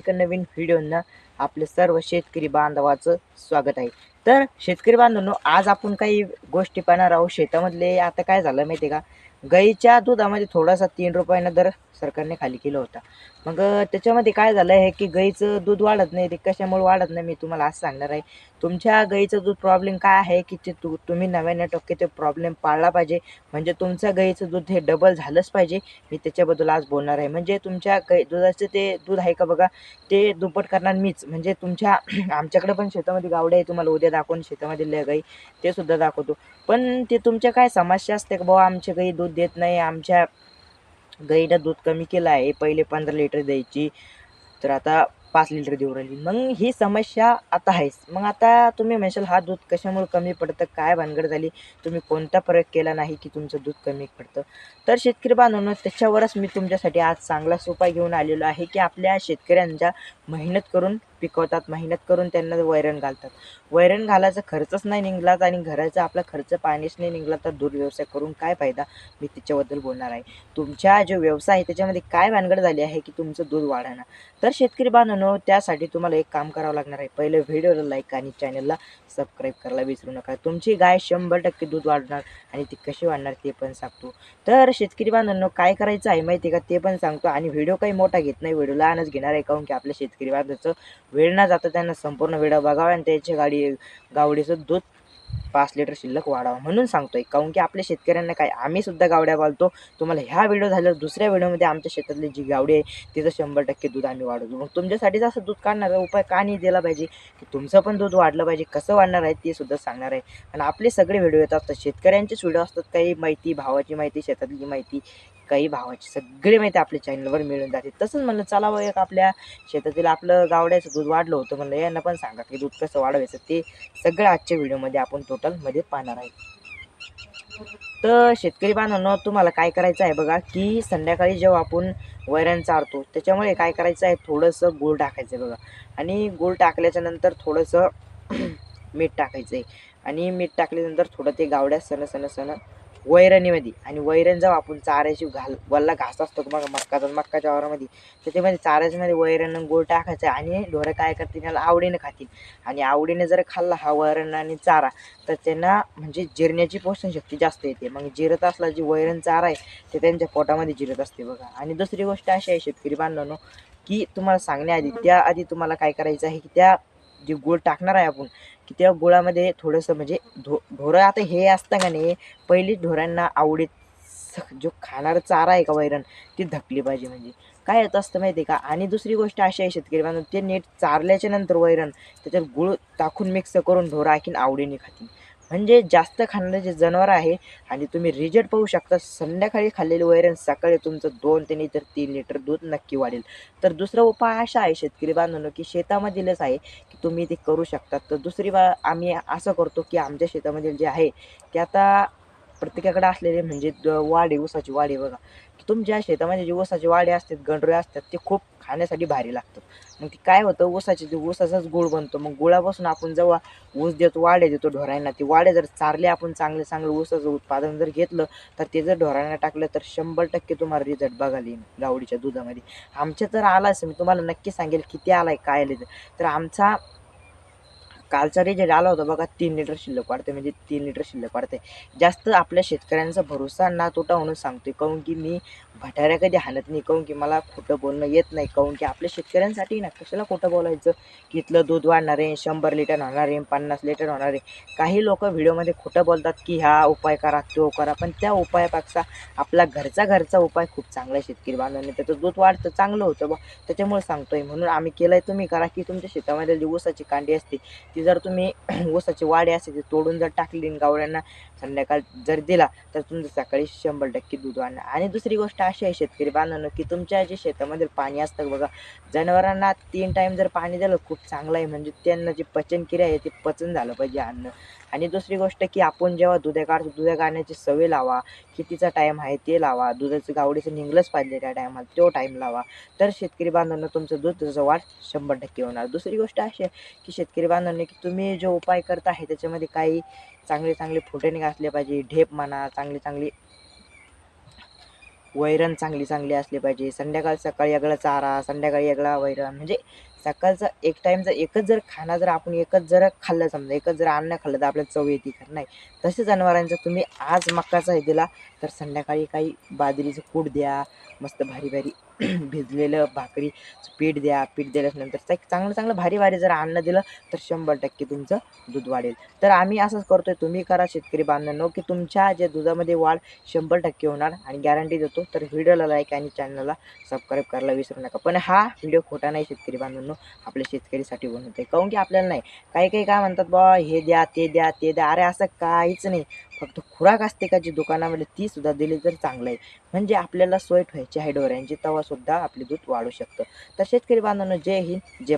एका नवीन व्हिडिओना आपले सर्व शेतकरी बांधवाचं स्वागत आहे। तर शेतकरी बांधवांनो, आज आपण काही गोष्टी पाहणार आहोत शेतामधले। आता काय झालं माहिती आहे का, गाईच्या दुधामध्ये थोडासा 3 रुपयानं दर सरकारने खाली केला होता। मग त्याच्यामध्ये काय झालं आहे की गाईचं दूध वाढत नाही। ते कशामुळे वाढत नाही मी तुम्हाला आज सांगणार आहे। तुमच्या गाईचं दूध प्रॉब्लेम काय आहे की ते तुम्ही 99% ते प्रॉब्लेम पाळला पाहिजे, म्हणजे तुमच्या गाईचं दूध हे डबल झालंच पाहिजे। मी त्याच्याबद्दल आज बोलणार आहे। म्हणजे तुमच्या दुधाचं ते दूध आहे का बघा, ते दुप्पट करणार मीच। म्हणजे तुमच्या आमच्याकडे पण शेतामध्ये गावडे आहे, तुम्हाला उद्या दाखवून शेतामधल्या गाई ते सुद्धा दाखवतो। पण ते तुमच्या काय समस्या असते का बाबा, आमच्या गाई दूध देत नाही, आमच्या गाईनं दूध कमी केलं आहे, पहिले 15 लिटर द्यायची तर आता 5 लिटर देऊ राहिली। मग ही समस्या आता आहेच। मग आता तुम्ही म्हणशाल हा दूध कशामुळे कमी पडतं, काय भानगड झाली, तुम्ही कोणता प्रयोग केला नाही की तुमचं दूध कमी पडतं। तर शेतकरी बांधवांनो, त्याच्यावरच मी तुमच्यासाठी आज चांगलाच उपाय घेऊन आलेलो आहे की आपल्या शेतकऱ्यांच्या मेहनत करून पिकवतात, मेहनत करून त्यांना वैरण घालतात, वैरण घालायचा खर्चच नाही निघाला आणि घराचा आपला खर्च पाणीच नाही निघाला, तर दूध व्यवसाय करून काय फायदा, मी त्याच्याबद्दल बोलणार आहे। तुमच्या जो व्यवसाय आहे त्याच्यामध्ये काय भानगड झाली आहे की तुमचं दूध वाढाना। तर शेतकरी बांधवांनो, त्यासाठी तुम्हाला एक काम करावं लागणार आहे। पहिले व्हिडिओला लाईक आणि चॅनलला सबस्क्राईब करायला विसरू नका। तुमची गाय 100% दूध वाढणार आणि ती कशी वाढणार ते पण सांगतो। तर शेतकरी बांधवांनो, काय करायचं आहे माहिती आहे का, ते पण सांगतो। आणि व्हिडिओ काही मोठा घेत नाही, व्हिडिओ लहानच घेणार आहे, काहून की आपल्या शेतकरी बांधवाचं वेळ न जाता त्यांना संपूर्ण व्हिडिओ बघावा आणि त्याच्या गावडीचं दूध 5 लिटर शिल्लक वाढावं म्हणून सांगतोय। काहून की आपल्या शेतकऱ्यांना काय, आम्ही सुद्धा गावड्या पाळतो। तुम्हाला ह्या व्हिडिओ झाल्यावर दुसऱ्या व्हिडिओमध्ये आमच्या शेतातली जी गावडी आहे तिचं 100% दूध आम्ही वाढवतो। मग तुमच्यासाठी असं दूध काढण्याचा उपाय का नाही दिला पाहिजे की तुमचं पण दूध वाढलं पाहिजे, कसं वाढणार आहे ते सुद्धा सांगणार आहे। आणि आपले सगळे व्हिडिओ येतात, शेतकऱ्यांचेच व्हिडिओ असतात, काही माहिती, भावाची माहिती, शेतातली माहिती, काही भावाची सगळी माहिती आपल्या चॅनलवर मिळून जाते। तसंच म्हणलं चला बघ, एक आपल्या शेतातील आपलं गावड्याचं दूध वाढलं होतं, म्हणलं यांना पण सांगा की दूध कसं वाढवायचं, ते सगळं आजच्या व्हिडिओमध्ये आपण टोटलमध्ये पाहणार आहे। तर शेतकरी बांधवांनो, तुम्हाला काय करायचं आहे बघा, की संध्याकाळी जेव्हा आपण वैरण चारतो त्याच्यामुळे काय करायचं आहे, थोडंसं गूळ टाकायचं आहे बघा। आणि गूळ टाकल्याच्या नंतर थोडंसं मीठ टाकायचं आहे। आणि मीठ टाकल्यानंतर थोडं ते गावड्या सण वैरणीमध्ये, आणि वैरण जेव्हा आपण चारायची वल्ला घास असतो बघा मक्काच्या वावरामध्ये, त्याच्यामध्ये चारायच्यामध्ये वैरण गूळ टाकायचं आहे। आणि ढोरं काय करतील, त्याला आवडीने खातील। आणि आवडीने जर खाल्ला हा वैरण आणि चारा, तर त्यांना म्हणजे जिरण्याची पोषण शक्ती जास्त येते। मग जिरत असला जी वैरण चारा आहे ते त्यांच्या पोटामध्ये जिरत असते बघा। आणि दुसरी गोष्ट अशी आहे शेतकरी बांधवांनो, की तुम्हाला सांगण्याआधी त्याआधी तुम्हाला काय करायचं आहे की त्या जे गूळ टाकणार आहे आपण, की त्या गुळामध्ये थोडंसं म्हणजे ढोरं आता हे असतं का नाही, पहिली ढोरांना आवडीत जो खाणारा चारा आहे का वैरण, ती धकली पाहिजे। म्हणजे काय येत असतं माहिती आहे का। आणि दुसरी गोष्ट अशी आहे शेतकरी बांधव, ते नीट चारल्याच्या नंतर वैरण त्याच्यात गूळ टाकून मिक्स करून ढोरं आणखीन आवडीने खातील। म्हणजे जास्त खाणारे जे जनावर आहे, आणि तुम्ही रिझल्ट पाहू शकता, संध्याकाळी खाल्लेली वैरण सकाळी तुमचं 2 ते नाही तर 3 लिटर दूध नक्की वाढेल। तर दुसरा उपाय असा आहे शेतकरी बांधवांनो, की शेतामधीलच आहे की तुम्ही ते करू शकता। तर दुसरी आम्ही असं करतो की आमच्या शेतामधील जे आहे की आता प्रत्येकाकडे असलेले म्हणजे वाढे, ऊसाची वाढे बघा, की तुमच्या शेतामध्ये जे ऊसाचे वाढे असतात, गंडोळे असतात, ते खूप खाण्यासाठी भारी लागतात। मग ते काय होतं, ऊसाचाच गूळ बनतो। मग गुळापासून आपण जेव्हा ऊस देतो, वाढे देतो ढोरांना, ती वाढे जर चारले आपण चांगलं ऊसाचं उत्पादन जर घेतलं, तर ते जर ढोरांना टाकलं तर 100% तुम्हाला रिझल्ट बघायला येईल गावडीच्या दुधामध्ये। आमच्या तर आलाच, मी तुम्हाला नक्की सांगेल किती आलाय काय आले तर आमचा कालचा रिझल्ट आला होता बघा, 3 लिटर शिल्लक वाढते, म्हणजे 3 लिटर शिल्लक वाढते। जास्त आपल्या शेतकऱ्यांचा भरोसा ना तोटा म्हणून सांगतोय, काहून की मी भटाऱ्या कधी हाणत नाही, काहून की मला खोटं बोलणं येत नाही। काहून की आपल्या शेतकऱ्यांसाठी ना कशाला खोटं बोलायचं, की इथलं दूध वाढणार आहे, 100 लिटर होणार आहे, 50 लिटर होणार आहे। काही लोक व्हिडिओमध्ये खोटं बोलतात की हा उपाय करा, तो करा, पण त्या उपायापेक्षा आपला घरचा उपाय खूप चांगला आहे शेतकरी बांधवांनी। त्याचं दूध वाढतं, चांगलं होतं बा, त्याच्यामुळे सांगतोय। म्हणून आम्ही केलंय, तुम्ही करा की तुमच्या शेतामध्ये जी ऊसाची कांडी असते ती जर तुम्ही ऊसाची वाढे असते ती तोडून जर टाकली गावड्यांना संध्याकाळ जर दिला, तर तुमचं सकाळी 100% दूध वाढणार। आणि दुसरी गोष्ट अशी आहे शेतकरी बांधवांनो, की तुमच्या जे शेतामध्ये पाणी असतं बघा, जनावरांना 3 टाइम जर पाणी दिलं खूप चांगलं आहे। म्हणजे त्यांना जी पचनक्रिया आहे ते पचन झालं पाहिजे अन्न। आणि दुसरी गोष्ट की आपण जेव्हा दूध काढण्याची सवय लावा, कितीचा टाइम आहे ते लावा, दुधाचं गावडीचं निघलंच पाहिजे त्या टायमाला, तो टाइम लावा, तर शेतकरी बांधवांनो तुमचं दुधाचं वाढ 100% होणार। दुसरी गोष्ट अशी आहे की शेतकरी बांधवांनी की तुम्ही जो उपाय करता आहे त्याच्यामध्ये काही चांगले फुटाणे घातले पाहिजे, ढेप म्हणा, चांगली वैरण चांगली असली पाहिजे. सकाळी वेगळा चारा, संध्याकाळी वेगळा वैरण. म्हणजे सकाळचा एक टाईम जर आपण एकच जर खाल्लं, समजा एकच जर अन्न खाल्लं तर आपल्याला चव येते का? नाही. तसे जनावरांचं तुम्ही आज मक्काचा हे दिला तर संध्याकाळी काही बाजरीचं कूट द्या, मस्त भारी भिजलेलं भाकरीचं पीठ द्या. पीठ दिल्यानंतर चांगलं भारी जर अन्न दिलं तर 100% तुमचं दूध वाढेल. तर आम्ही असंच करतोय, तुम्ही करा शेतकरी बांधवांनो, की तुमच्या जे दुधामध्ये वाढ 100% होणार आणि गॅरंटी देतो. तर व्हिडिओला लाईक आणि चॅनलला सबस्क्राईब करायला विसरू नका. पण हा व्हिडिओ खोटा नाही शेतकरी बांधवांनो, आपल्या शेतकरीसाठी बनवतोय. काऊन की आपल्याला नाही, काही काय म्हणतात बाबा हे द्या, ते द्या, ते द्या. अरे असं काहीच नाही. फक्त खुराक असते का जी दुकानामध्ये ती सुद्धा दिली तर चांगलं आहे. म्हणजे आपल्याला सोय व्हायची आहे ढोऱ्यांची, तेव्हा सुद्धा आपले दूध वाढू शकतं. तर शेतकरी बांधवांनो, जय हिंद, जय